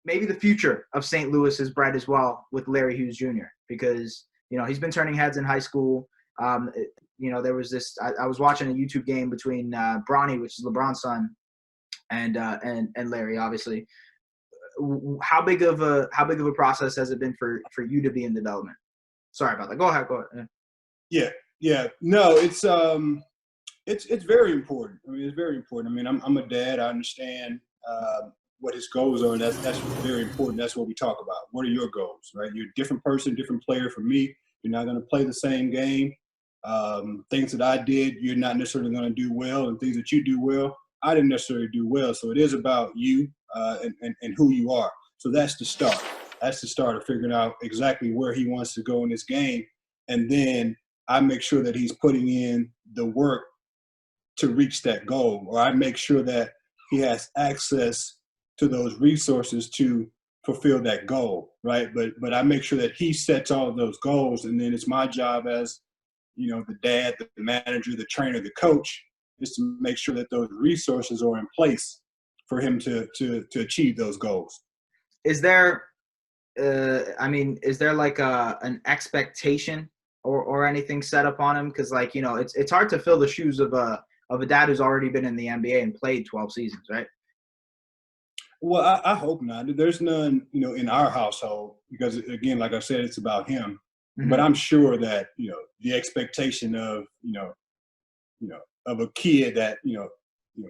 maybe the future of St. Louis is bright as well with Larry Hughes Jr. because, he's been turning heads in high school. There was this, I was watching a YouTube game between Bronny, which is LeBron's son, and Larry, obviously. How big of a process has it been for you to be in development? Sorry about that. Go ahead. Yeah. No, it's very important. I mean, it's very important. I mean, I'm a dad. I understand what his goals are, and that's very important. That's what we talk about. What are your goals, right? You're a different person, different player. For me, you're not going to play the same game. Things that I did, you're not necessarily going to do well, and things that you do well, I didn't necessarily do well. So it is about you and who you are. So that's the start. That's the start of figuring out exactly where he wants to go in this game, and then I make sure that he's putting in the work to reach that goal, or I make sure that he has access to those resources to fulfill that goal, right? But I make sure that he sets all of those goals, and then it's my job as, the dad, the manager, the trainer, the coach, is to make sure that those resources are in place for him to achieve those goals. Is there, is there like an expectation or anything set up on him? Because it's hard to fill the shoes of a dad who's already been in the NBA and played 12 seasons, right? Well, I hope not. There's none, in our household, because again, like I said, it's about him. Mm-hmm. But I'm sure that, the expectation of, of a kid that,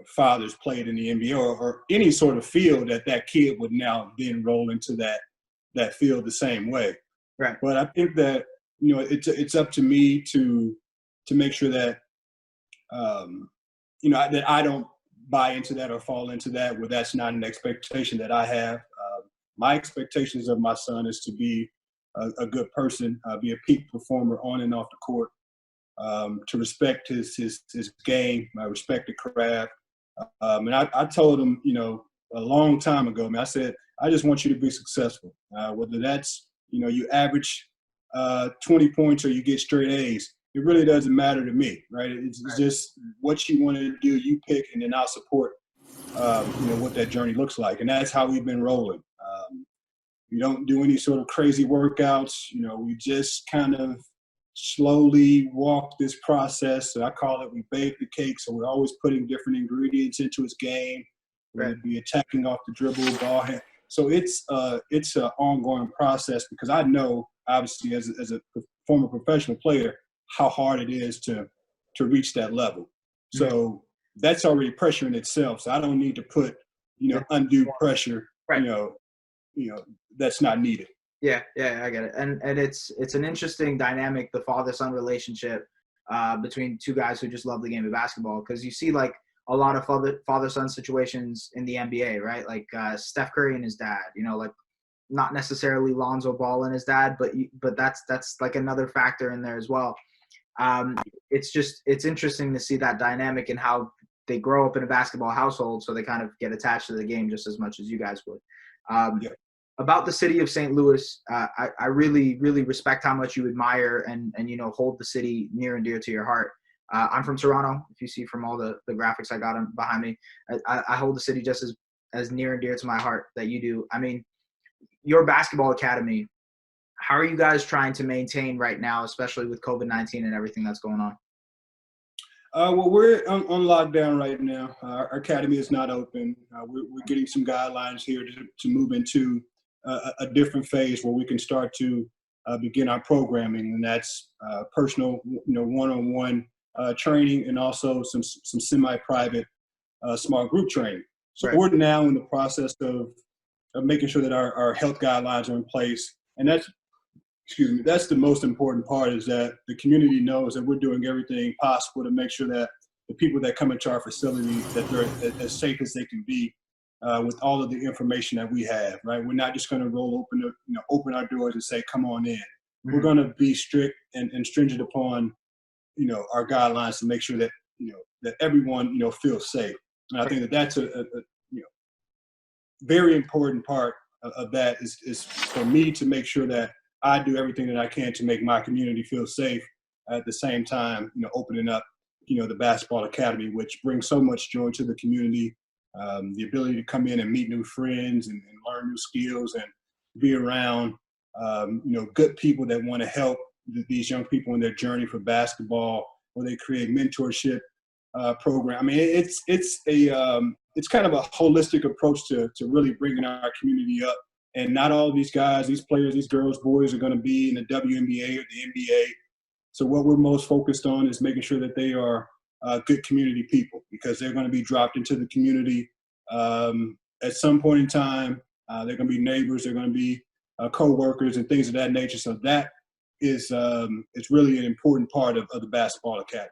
fathers played in the NBA or any sort of field that kid would now then roll into that field the same way. Right. But I think that, it's up to me to make sure that, that I don't buy into that or fall into that where that's not an expectation that I have. My expectations of my son is to be a good person, be a peak performer on and off the court, to respect his game, respect the craft. And I told him, a long time ago, man, I said, I just want you to be successful. Whether that's, you average 20 points or you get straight A's, it really doesn't matter to me, right? It's just what you want to do, you pick, and then I'll support, what that journey looks like. And that's how we've been rolling. We don't do any sort of crazy workouts. We just kind of slowly walk this process. So I call it, we bake the cake. So we're always putting different ingredients into his game. We'll be attacking off the dribble, ball hand. So it's an ongoing process because I know, obviously, as a former professional player, how hard it is to reach that level. So that's already pressure in itself. So I don't need to put, undue pressure, that's not needed. Yeah, I get it. And it's an interesting dynamic, the father-son relationship between two guys who just love the game of basketball, because you see like a lot of father-son situations in the NBA, right? Like Steph Curry and his dad, like not necessarily Lonzo Ball and his dad, but that's like another factor in there as well. It's interesting to see that dynamic and how they grow up in a basketball household, so they kind of get attached to the game just as much as you guys would. About the city of St. Louis, I really, really respect how much you admire and hold the city near and dear to your heart. I'm from Toronto. If you see from all the graphics I got behind me, I hold the city just as near and dear to my heart that you do. I mean, your basketball academy, how are you guys trying to maintain right now, especially with COVID-19 and everything that's going on? Well, we're on lockdown right now. Our academy is not open. We're getting some guidelines here to move into a different phase where we can start to begin our programming, and that's personal, one-on-one training, and also some semi-private small group training. So We're now in the process of making sure that our health guidelines are in place, and that's the most important part, is that the community knows that we're doing everything possible to make sure that the people that come into our facility, that they're as safe as they can be with all of the information that we have, right? We're not just going to open our doors and say, come on in. Mm-hmm. We're going to be strict and stringent upon, our guidelines to make sure that, that everyone, feels safe. And I think that that's a very important part of that is for me to make sure that I do everything that I can to make my community feel safe, at the same time, opening up, the basketball academy, which brings so much joy to the community. the ability to come in and meet new friends and learn new skills and be around, good people that want to help these young people in their journey for basketball, where they create mentorship program. I mean, it's kind of a holistic approach to really bringing our community up. And not all of these guys, these players, these girls, boys are going to be in the WNBA or the NBA. So what we're most focused on is making sure that they are good community people, because they're going to be dropped into the community at some point in time. They're going to be neighbors. They're going to be co-workers and things of that nature. So that is it's really an important part of the Basketball Academy.